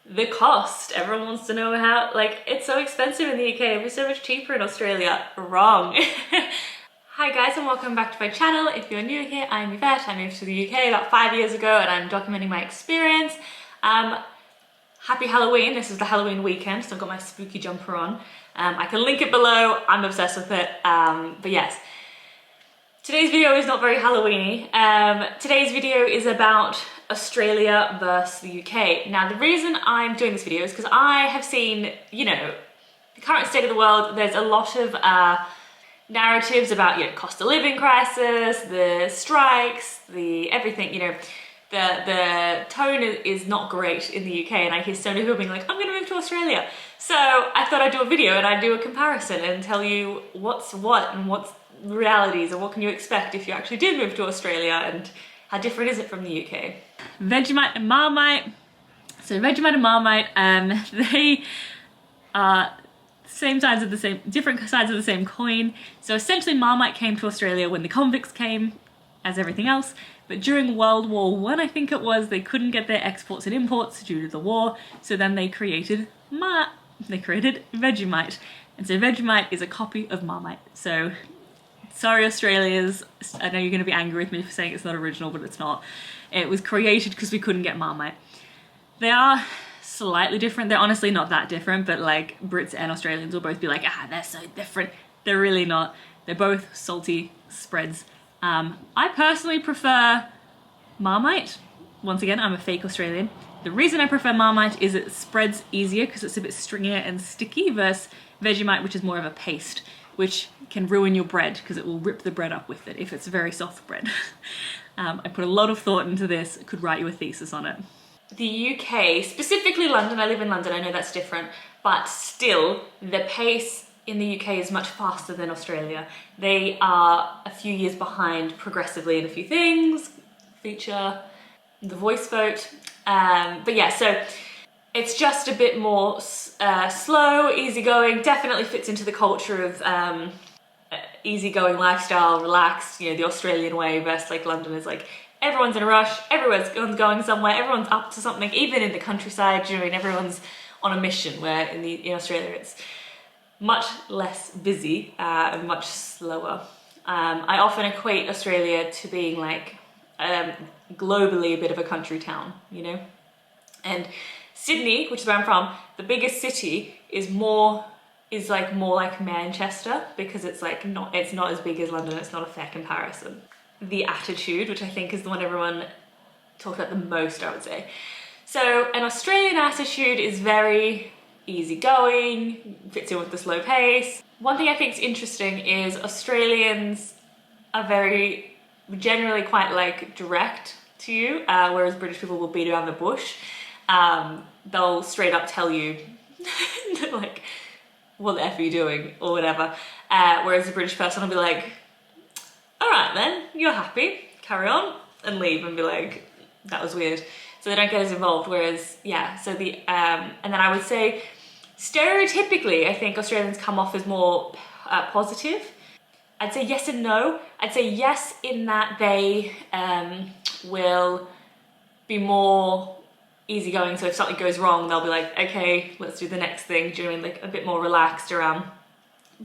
the cost. Everyone wants to know how, like, it's so expensive in the UK, it'd be so much cheaper in Australia. Wrong. Hi guys and welcome back to my channel. If you're new here, I'm Veite. I moved to the UK about 5 years ago and I'm documenting my experience. Happy Halloween. This is the Halloween weekend, so I've got my spooky jumper on. I can link it below. I'm obsessed with it. But yes, today's video is not very Halloweeny. Today's video is about Australia versus the UK. Now, the reason I'm doing this video is because I have seen, you know, the current state of the world. There's a lot of narratives about, you know, cost of living crisis, the strikes, the everything, you know. The tone is not great in the UK, and I hear so many people being like, I'm gonna move to Australia. So I thought I'd do a video and I'd do a comparison and tell you what's what and what's realities and what can you expect if you actually did move to Australia and how different is it from the UK. Vegemite and Marmite. So Vegemite and Marmite, they are different sides of the same coin. So essentially Marmite came to Australia when the convicts came, as everything else. But during World War I, I think it was, they couldn't get their exports and imports due to the war, so then they created Vegemite. And so Vegemite is a copy of Marmite. So, sorry Australians, I know you're going to be angry with me for saying it's not original, but it's not. It was created because we couldn't get Marmite. They are slightly different. They're honestly not that different, but like Brits and Australians will both be like, ah, they're so different. They're really not. They're both salty spreads. I personally prefer Marmite. Once again, I'm a fake Australian. The reason I prefer Marmite is it spreads easier because it's a bit stringier and sticky versus Vegemite, which is more of a paste, which can ruin your bread because it will rip the bread up with it if it's very soft bread. I put a lot of thought into this, could write you a thesis on it. The UK, specifically London, I live in London, I know that's different, but still the pace in the UK is much faster than Australia. They are a few years behind progressively in a few things, feature, the voice vote. But yeah, so it's just a bit more slow, easygoing, definitely fits into the culture of easygoing lifestyle, relaxed, you know, the Australian way versus like London is like, everyone's in a rush, everyone's going somewhere, everyone's up to something, even in the countryside, you know, and everyone's on a mission, where in Australia it's much less busy and much slower. I often equate Australia to being like globally a bit of a country town, you know? And Sydney, which is where I'm from, the biggest city is more like Manchester, because it's like not as big as London, it's not a fair comparison. The attitude, which I think is the one everyone talks about the most, I would say. So an Australian attitude is very easygoing, fits in with the slow pace. One thing I think is interesting is Australians are generally quite like direct to you, whereas British people will beat around the bush. They'll straight up tell you like, what the F are you doing, or whatever. Whereas a British person will be like, all right then, you're happy, carry on, and leave and be like, that was weird. So they don't get as involved, whereas, yeah, so and then I would say, stereotypically, I think Australians come off as more positive. I'd say yes and no. I'd say yes in that they will be more easygoing, so if something goes wrong, they'll be like, okay, let's do the next thing. Do you know what I mean? Like a bit more relaxed around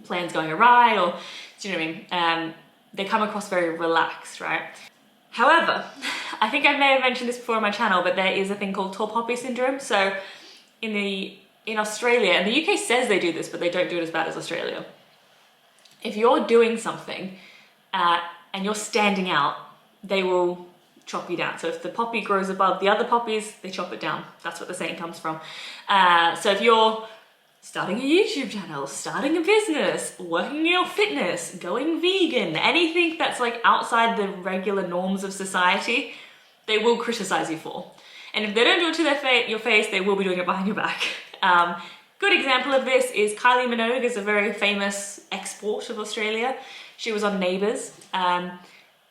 plans going awry, or do you know what I mean? They come across very relaxed, right? However, I think I may have mentioned this before on my channel, but there is a thing called tall poppy syndrome. So in Australia, and the UK says they do this, but they don't do it as bad as Australia. If you're doing something and you're standing out, they will chop you down. So if the poppy grows above the other poppies, they chop it down. That's what the saying comes from. So if you're starting a YouTube channel, starting a business, working on your fitness, going vegan, anything that's like outside the regular norms of society, they will criticize you for. And if they don't do it to your face, they will be doing it behind your back. Good example of this is Kylie Minogue is a very famous export of Australia. She was on Neighbours.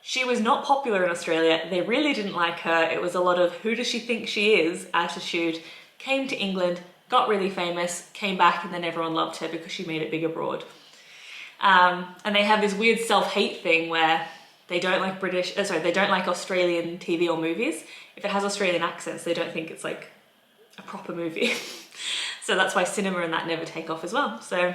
She was not popular in Australia. They really didn't like her. It was a lot of who does she think she is attitude. Came to England, got really famous, came back, and then everyone loved her because she made it big abroad. And they have this weird self-hate thing where they don't like they don't like Australian TV or movies. If it has Australian accents, they don't think it's like a proper movie. So that's why cinema and that never take off as well. So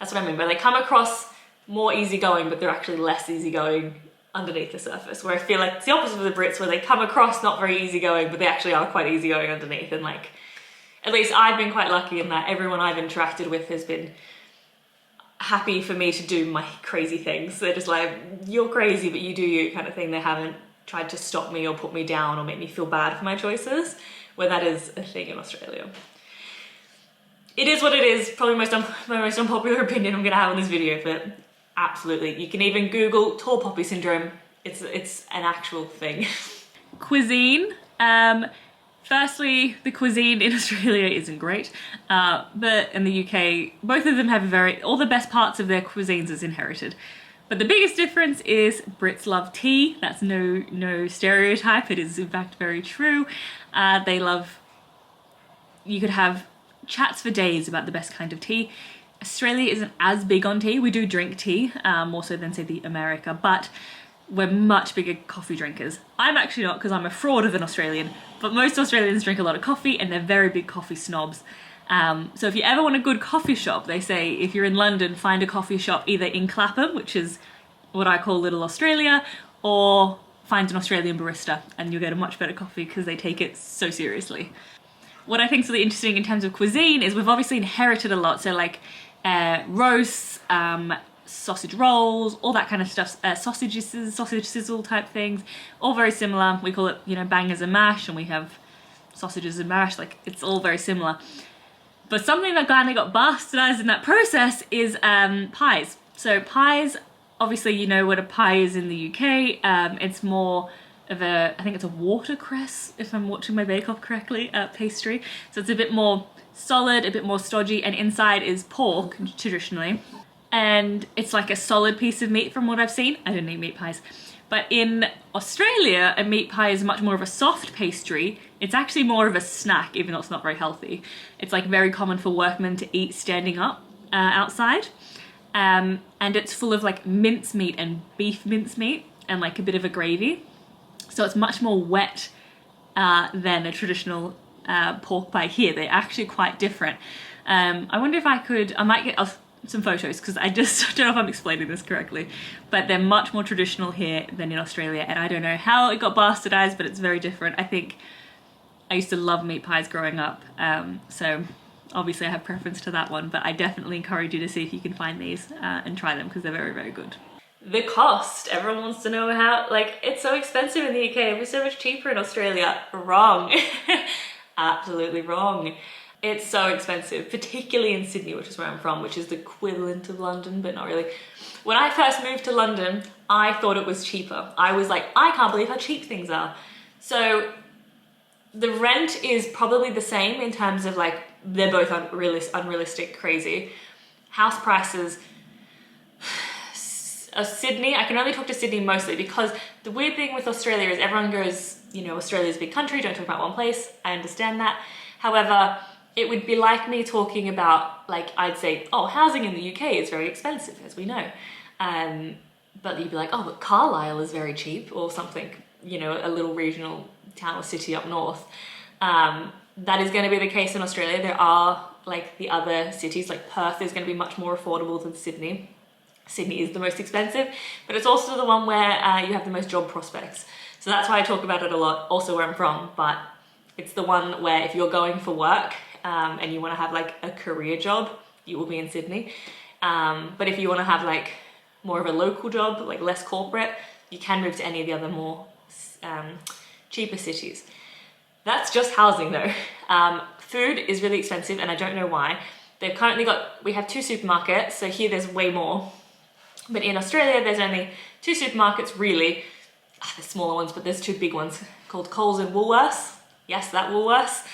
that's what I mean, but they come across more easygoing, but they're actually less easygoing underneath the surface, where I feel like it's the opposite of the Brits, where they come across not very easygoing, but they actually are quite easygoing underneath. And like, at least I've been quite lucky in that everyone I've interacted with has been happy for me to do my crazy things. They're just like, you're crazy, but you do you kind of thing. They haven't tried to stop me or put me down or make me feel bad for my choices, where that is a thing in Australia. It is what it is, probably my most unpopular opinion I'm gonna have on this video, but absolutely. You can even Google tall poppy syndrome. It's an actual thing. Cuisine. Firstly, the cuisine in Australia isn't great, but in the UK, both of them have all the best parts of their cuisines is inherited. But the biggest difference is Brits love tea. That's no stereotype. It is in fact very true. You could have chats for days about the best kind of tea. Australia isn't as big on tea. We do drink tea, more so than say the America, but we're much bigger coffee drinkers. I'm actually not, because I'm a fraud of an Australian, but most Australians drink a lot of coffee and they're very big coffee snobs. So if you ever want a good coffee shop, they say if you're in London, find a coffee shop either in Clapham, which is what I call Little Australia, or find an Australian barista and you'll get a much better coffee because they take it so seriously. What I think is really interesting in terms of cuisine is we've obviously inherited a lot. So like roasts, sausage rolls, all that kind of stuff, sausage sizzle type things, all very similar. We call it, you know, bangers and mash, and we have sausages and mash, like it's all very similar. But something that kind of got bastardized in that process is pies. So pies, obviously you know what a pie is in the UK. It's more of I think it's a watercress, if I'm watching my Bake Off correctly, pastry. So it's a bit more solid, a bit more stodgy, and inside is pork, traditionally. And it's like a solid piece of meat from what I've seen. I don't eat meat pies. But in Australia, a meat pie is much more of a soft pastry. It's actually more of a snack, even though it's not very healthy. It's like very common for workmen to eat standing up outside. And it's full of like mincemeat and beef mincemeat and like a bit of a gravy. So it's much more wet than a traditional pork pie here. They're actually quite different. I wonder if I might get some photos, because I don't know if I'm explaining this correctly, but they're much more traditional here than in Australia, and I don't know how it got bastardized, but it's very different. I think I used to love meat pies growing up, so obviously I have preference to that one, but I definitely encourage you to see if you can find these and try them, because they're very, very good. The cost, everyone wants to know how, like, it's so expensive in the UK, it was so much cheaper in Australia. Wrong. Absolutely wrong. It's so expensive, particularly in Sydney, which is where I'm from, which is the equivalent of London, but not really. When I first moved to London, I thought it was cheaper. I was like, I can't believe how cheap things are. So the rent is probably the same in terms of like, they're both unrealistic, crazy. House prices, Sydney, I can only talk to Sydney mostly, because the weird thing with Australia is everyone goes, you know, Australia's a big country, don't talk about one place. I understand that. However, it would be like me talking about, like, I'd say, oh, housing in the UK is very expensive, as we know. But you'd be like, oh, but Carlisle is very cheap, or something, you know, a little regional town or city up north. That is going to be the case in Australia. There are, like, the other cities, like Perth is going to be much more affordable than Sydney. Sydney is the most expensive, but it's also the one where you have the most job prospects. So that's why I talk about it a lot, also where I'm from, but it's the one where if you're going for work and you want to have like a career job, you will be in Sydney. But if you want to have like more of a local job, like less corporate, you can move to any of the other more cheaper cities. That's just housing though. Food is really expensive, and I don't know why. They've currently we have 2 supermarkets, so here there's way more. But in Australia, there's only 2 supermarkets really. There's smaller ones, but there's 2 big ones called Coles and Woolworths. Yes, that Woolworths.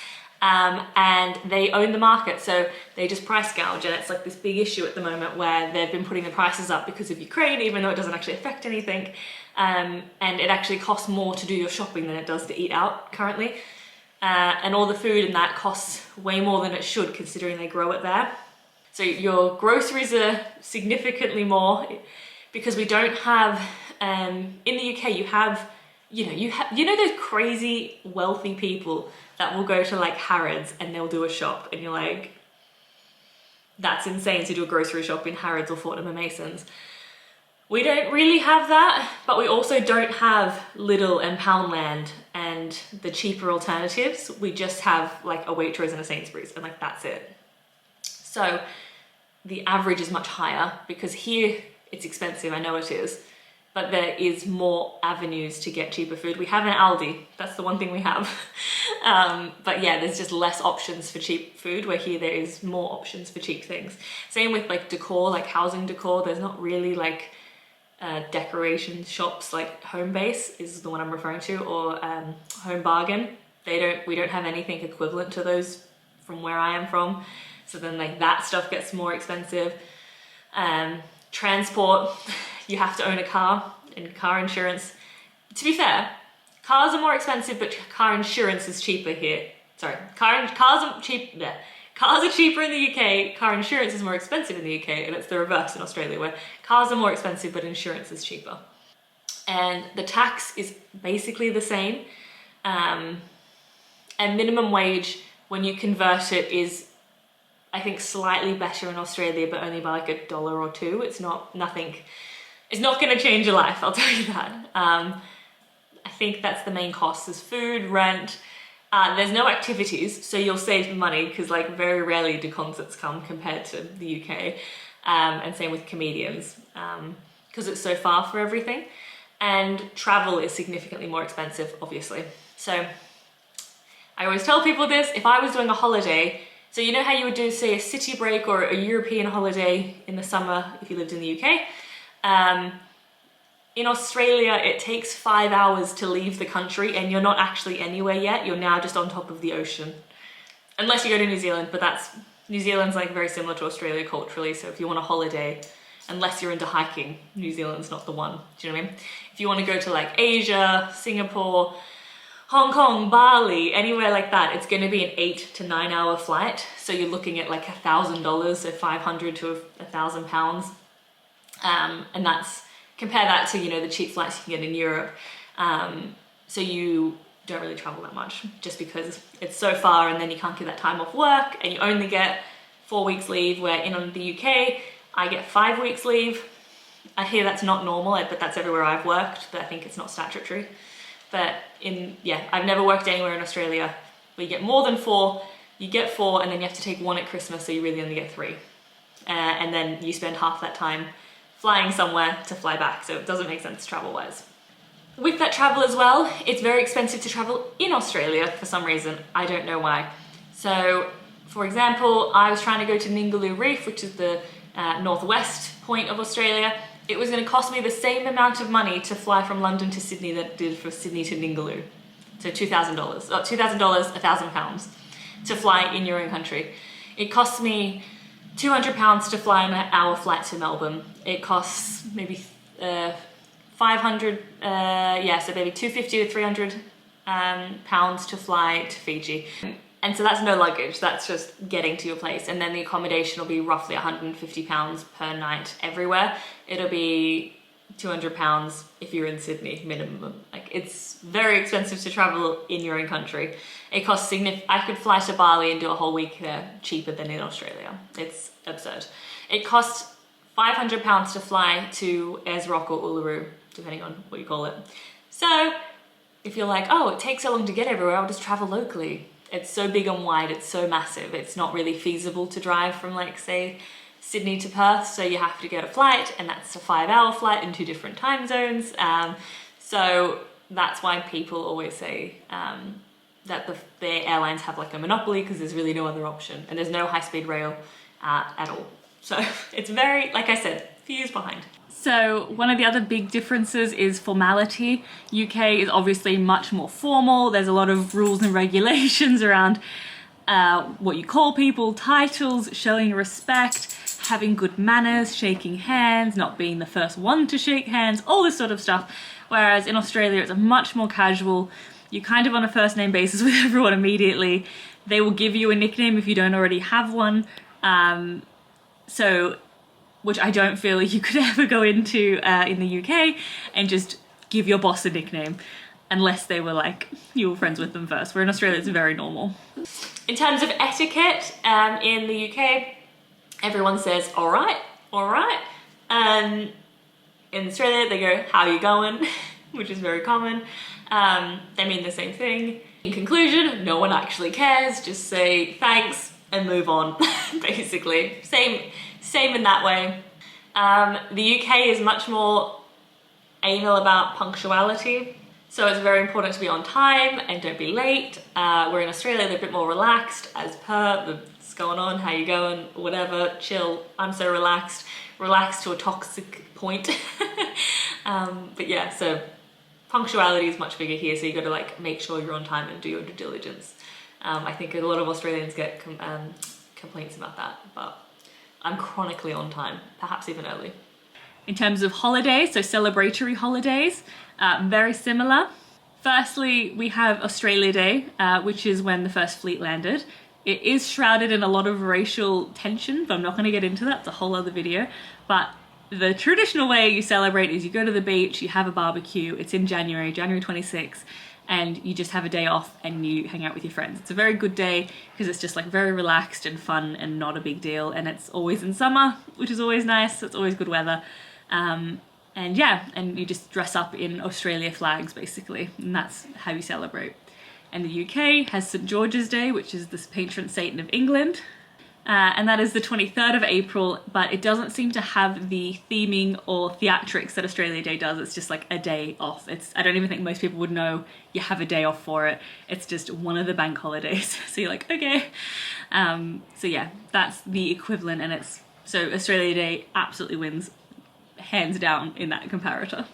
And they own the market, so they just price gouge, and it's like this big issue at the moment where they've been putting the prices up because of Ukraine, even though it doesn't actually affect anything. And it actually costs more to do your shopping than it does to eat out currently. And all the food in that costs way more than it should, considering they grow it there. So your groceries are significantly more, because we don't have, in the UK you have, you know those crazy wealthy people that will go to like Harrods and they'll do a shop, and you're like, that's insane to do a grocery shop in Harrods or Fortnum and Mason's. We don't really have that, but we also don't have Lidl and Poundland and the cheaper alternatives. We just have like a Waitrose and a Sainsbury's, and like that's it. So the average is much higher because here it's expensive, I know it is, but there is more avenues to get cheaper food. We have an Aldi, that's the one thing we have. But yeah, there's just less options for cheap food, where here there is more options for cheap things. Same with like decor, like housing decor. There's not really like decoration shops like Home Base is the one I'm referring to, or Home Bargain. We don't have anything equivalent to those from where I am from. So then like that stuff gets more expensive. Transport, you have to own a car, and car insurance. To be fair, cars are more expensive, but car insurance is cheaper here. Sorry, cars are cheap. Bleh. Cars are cheaper in the UK, car insurance is more expensive in the UK, and it's the reverse in Australia, where cars are more expensive but insurance is cheaper. And the tax is basically the same. And minimum wage, when you convert it, is I think slightly better in Australia, but only by like $1 or $2. It's not going to change your life, I'll tell you that. I think that's the main cost, is food, rent. There's no activities, so you'll save money, because like very rarely do concerts come compared to the UK. And same with comedians, because it's so far for everything. And travel is significantly more expensive, obviously. So I always tell people this: if I was doing a holiday, so you know how you would do, say, a city break or a European holiday in the summer if you lived in the UK. In Australia, it takes 5 hours to leave the country, and you're not actually anywhere yet. You're now just on top of the ocean. Unless you go to New Zealand, but New Zealand's like very similar to Australia culturally, so if you want a holiday, unless you're into hiking, New Zealand's not the one. Do you know what I mean? If you want to go to like Asia, Singapore, Hong Kong, Bali, anywhere like that, it's going to be an 8 to 9 hour flight. So you're looking at like $1,000, so 500 to £1,000. And compare that to, you know, the cheap flights you can get in Europe. So you don't really travel that much, just because it's so far, and then you can't get that time off work, and you only get 4 weeks leave, where in the UK, I get 5 weeks leave. I hear that's not normal, but that's everywhere I've worked, but I think it's not statutory. But I've never worked anywhere in Australia where you get more than 4. You get 4, and then you have to take 1 at Christmas, so you really only get 3. And then you spend half that time flying somewhere to fly back, so it doesn't make sense travel-wise. With that travel as well, it's very expensive to travel in Australia for some reason. I don't know why. So, for example, I was trying to go to Ningaloo Reef, which is the northwest point of Australia. It was going to cost me the same amount of money to fly from London to Sydney that it did from Sydney to Ningaloo. So $2,000, £1,000 to fly in your own country. It costs me £200 to fly an hour flight to Melbourne. It costs maybe 500, so maybe 250 to 300 pounds to fly to Fiji. And so that's no luggage, that's just getting to your place. And then the accommodation will be roughly £150 per night everywhere. It'll be £200 if you're in Sydney, minimum. Like, it's very expensive to travel in your own country. It costs I could fly to Bali and do a whole week there cheaper than in Australia. It's absurd. It costs £500 to fly to Ayers Rock or Uluru, depending on what you call it. So if you're like, oh, it takes so long to get everywhere, I'll just travel locally. It's so big and wide, it's so massive, it's not really feasible to drive from, like, say, Sydney to Perth, so you have to get a flight, and that's a 5-hour flight in 2 different time zones. So that's why people always say that their airlines have like a monopoly, because there's really no other option, and there's no high-speed rail at all. So it's very, like I said, a few years behind. So one of the other big differences is formality. UK is obviously much more formal. There's a lot of rules and regulations around what you call people, titles, showing respect, having good manners, shaking hands, not being the first one to shake hands, all this sort of stuff. Whereas in Australia, it's a much more casual. You're kind of on a first name basis with everyone immediately. They will give you a nickname if you don't already have one. Which I don't feel you could ever go into in the UK and just give your boss a nickname. unless they were like, you were friends with them first, where in Australia it's very normal. In terms of etiquette, in the UK, everyone says, all right. In Australia, they go, how you going? Which is very common. They mean the same thing. In conclusion, no one actually cares, just say thanks and move on, basically. Same in that way. The UK is much more anal about punctuality. So it's very important to be on time and don't be late. Where in Australia, they're a bit more relaxed, as per what's going on, how you going, whatever, chill. I'm so relaxed to a toxic point. But yeah, so punctuality is much bigger here, so you got to like make sure you're on time and do your due diligence. I think a lot of Australians get complaints about that, but I'm chronically on time, perhaps even early. In terms of holidays, so celebratory holidays, very similar. Firstly, we have Australia Day, which is when the first fleet landed. It is shrouded in a lot of racial tension, but I'm not going to get into that. It's a whole other video. But the traditional way you celebrate is you go to the beach, you have a barbecue. It's in January 26th, and you just have a day off and you hang out with your friends. It's a very good day because it's just like very relaxed and fun and not a big deal. And it's always in summer, which is always nice. It's always good weather. And yeah, and you just dress up in Australia flags basically, and that's how you celebrate. And the UK has St. George's Day, which is the patron saint of England. And that is the 23rd of April, but it doesn't seem to have the theming or theatrics that Australia Day does. It's just like a day off. I don't even think most people would know you have a day off for it. It's just one of the bank holidays. So you're like, okay. So yeah, that's the equivalent, and so Australia Day absolutely wins hands down in that comparator.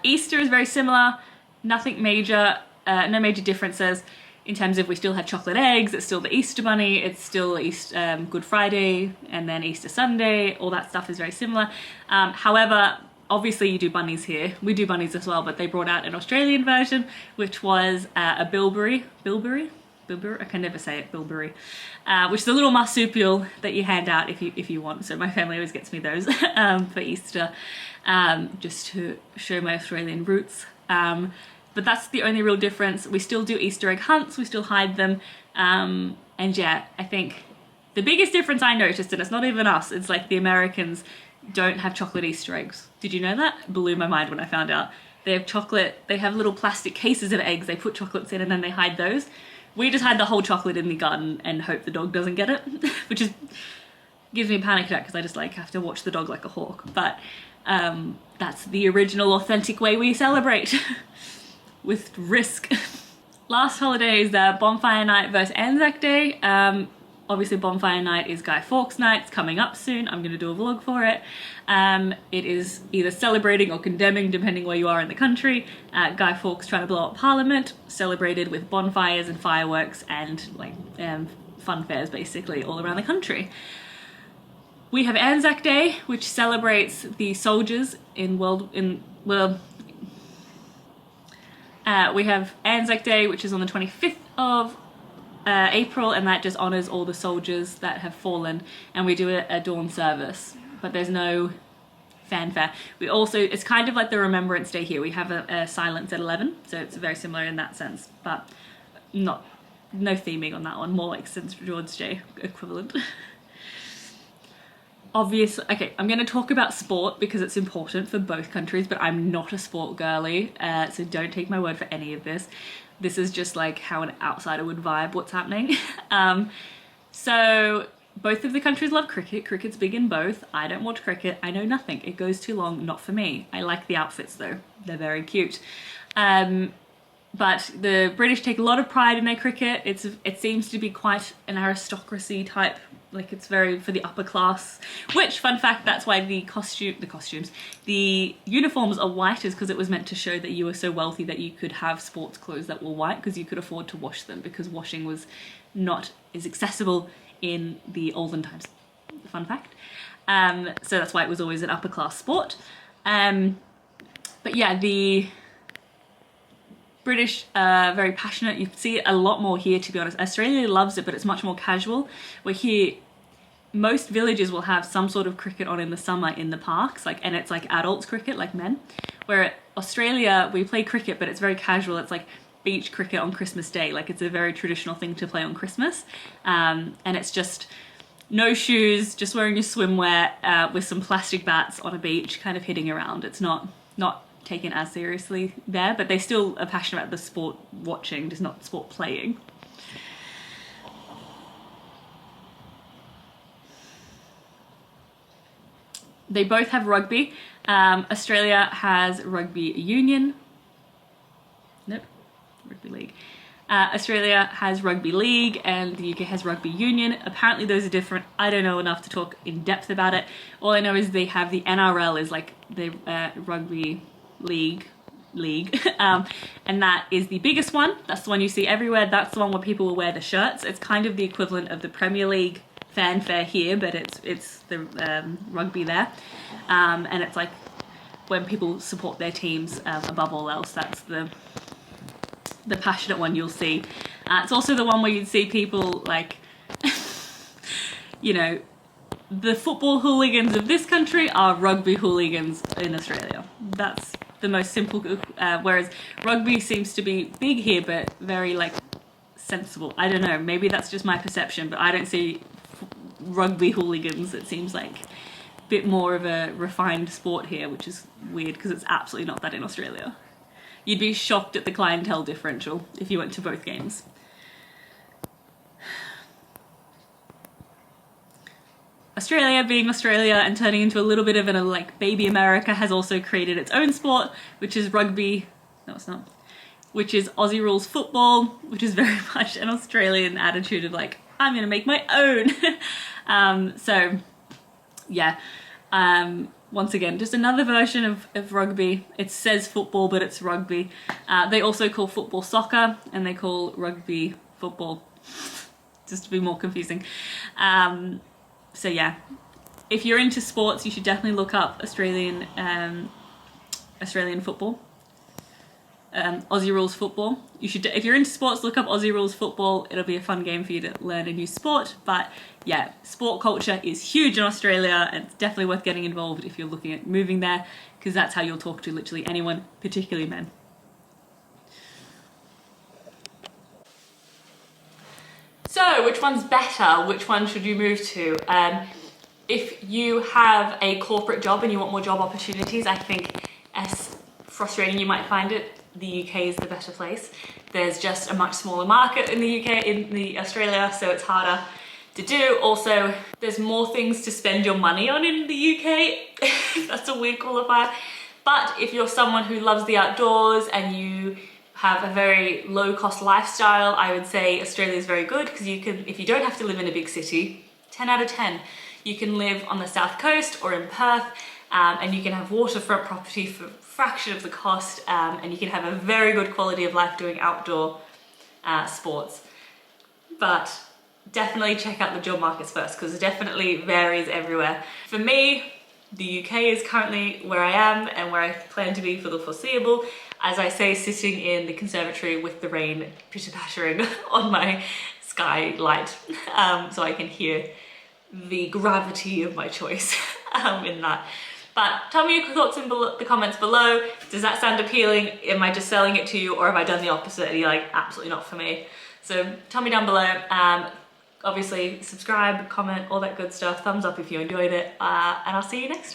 Easter is very similar, nothing major, no major differences in terms of we still have chocolate eggs, it's still the Easter bunny, it's still Good Friday, and then Easter Sunday, all that stuff is very similar. However, obviously you do bunnies here, we do bunnies as well, but they brought out an Australian version, which was a bilberry, I can never say it, bilberry, which is a little marsupial that you hand out if you want. So my family always gets me those for Easter, just to show my Australian roots. But that's the only real difference. We still do Easter egg hunts, we still hide them, and yeah, I think the biggest difference I noticed, and it's not even us, it's like the Americans don't have chocolate Easter eggs. Did you know that? It blew my mind when I found out. They have chocolate, they have little plastic cases of eggs, they put chocolates in and then they hide those. We just hide the whole chocolate in the garden and hope the dog doesn't get it, which gives me a panic attack because I just like have to watch the dog like a hawk. But that's the original authentic way we celebrate with risk. Last holiday is Bonfire Night versus Anzac Day. Obviously Bonfire Night is Guy Fawkes Night, it's coming up soon, I'm going to do a vlog for it. It is either celebrating or condemning depending where you are in the country. Guy Fawkes trying to blow up Parliament, celebrated with bonfires and fireworks and like fun fairs basically all around the country. We have Anzac Day, which celebrates the soldiers we have Anzac Day, which is on the 25th of April, and that just honours all the soldiers that have fallen, and we do a dawn service, but there's no fanfare. It's kind of like the Remembrance Day here. We have a silence at 11, so it's very similar in that sense, but no theming on that one, more like St. George's Day equivalent. Obviously, okay, I'm going to talk about sport because it's important for both countries, but I'm not a sport girly, so don't take my word for any of this. This is just like how an outsider would vibe what's happening. So both of the countries love cricket. Cricket's big in both. I don't watch cricket. I know nothing. It goes too long. Not for me. I like the outfits though. They're very cute. But the British take a lot of pride in their cricket. It seems to be quite an aristocracy type, like it's very for the upper class, which, fun fact, that's why the uniforms are white, is because it was meant to show that you were so wealthy that you could have sports clothes that were white because you could afford to wash them, because washing was not as accessible in the olden times. Fun fact. So that's why it was always an upper class sport. But yeah, the British are very passionate. You see it a lot more here, to be honest. Australia loves it, but it's much more casual. Where here, most villages will have some sort of cricket on in the summer in the parks, and it's like adults cricket, like men. Where Australia, we play cricket, but it's very casual. It's like beach cricket on Christmas Day. Like it's a very traditional thing to play on Christmas. And it's just no shoes, just wearing your swimwear with some plastic bats on a beach, kind of hitting around. It's not taken as seriously there, but they still are passionate about the sport watching, just not sport playing. They both have rugby. Australia has rugby union. Nope, rugby league. Australia has rugby league and the UK has rugby union. Apparently those are different. I don't know enough to talk in depth about it. All I know is they have the NRL is like the rugby league, and that is the biggest one. That's the one you see everywhere. That's the one where people will wear the shirts. It's kind of the equivalent of the Premier League fanfare here, but it's the rugby there, and it's like when people support their teams above all else. That's the passionate one you'll see. It's also the one where you'd see people like, you know, the football hooligans of this country are rugby hooligans in Australia. That's the most simple, whereas rugby seems to be big here, but very like sensible. I don't know, maybe that's just my perception, but I don't see rugby hooligans. It seems like a bit more of a refined sport here, which is weird because it's absolutely not that in Australia. You'd be shocked at the clientele differential if you went to both games. Australia, being Australia and turning into a little bit of a like baby America, has also created its own sport, which is rugby. No, it's not. Which is Aussie rules football, which is very much an Australian attitude of like, I'm gonna make my own. So yeah, once again, just another version of rugby. It says football, but it's rugby. They also call football soccer, and they call rugby football, just to be more confusing. So yeah, if you're into sports, you should definitely look up Australian football. Aussie rules football. You should, if you're into sports, look up Aussie rules football. It'll be a fun game for you to learn a new sport. But yeah, sport culture is huge in Australia, and it's definitely worth getting involved if you're looking at moving there, because that's how you'll talk to literally anyone, particularly men. So, which one's better? Which one should you move to? If you have a corporate job and you want more job opportunities, I think, as frustrating you might find it, the UK is the better place. There's just a much smaller market in the UK, in the Australia, so it's harder to do. Also, there's more things to spend your money on in the UK. That's a weird qualifier. But if you're someone who loves the outdoors and you have a very low-cost lifestyle, I would say Australia is very good, because you can, if you don't have to live in a big city, 10 out of 10. You can live on the south coast or in Perth, and you can have waterfront property for a fraction of the cost, and you can have a very good quality of life doing outdoor sports. But definitely check out the job markets first, because it definitely varies everywhere. For me, the UK is currently where I am and where I plan to be for the foreseeable. As I say, sitting in the conservatory with the rain pitter-pattering on my skylight, so I can hear the gravity of my choice in that. But tell me your thoughts in the comments below. Does that sound appealing? Am I just selling it to you, or have I done the opposite and you're like, absolutely not for me? So tell me down below. Obviously subscribe, comment, all that good stuff. Thumbs up if you enjoyed it, and I'll see you next time.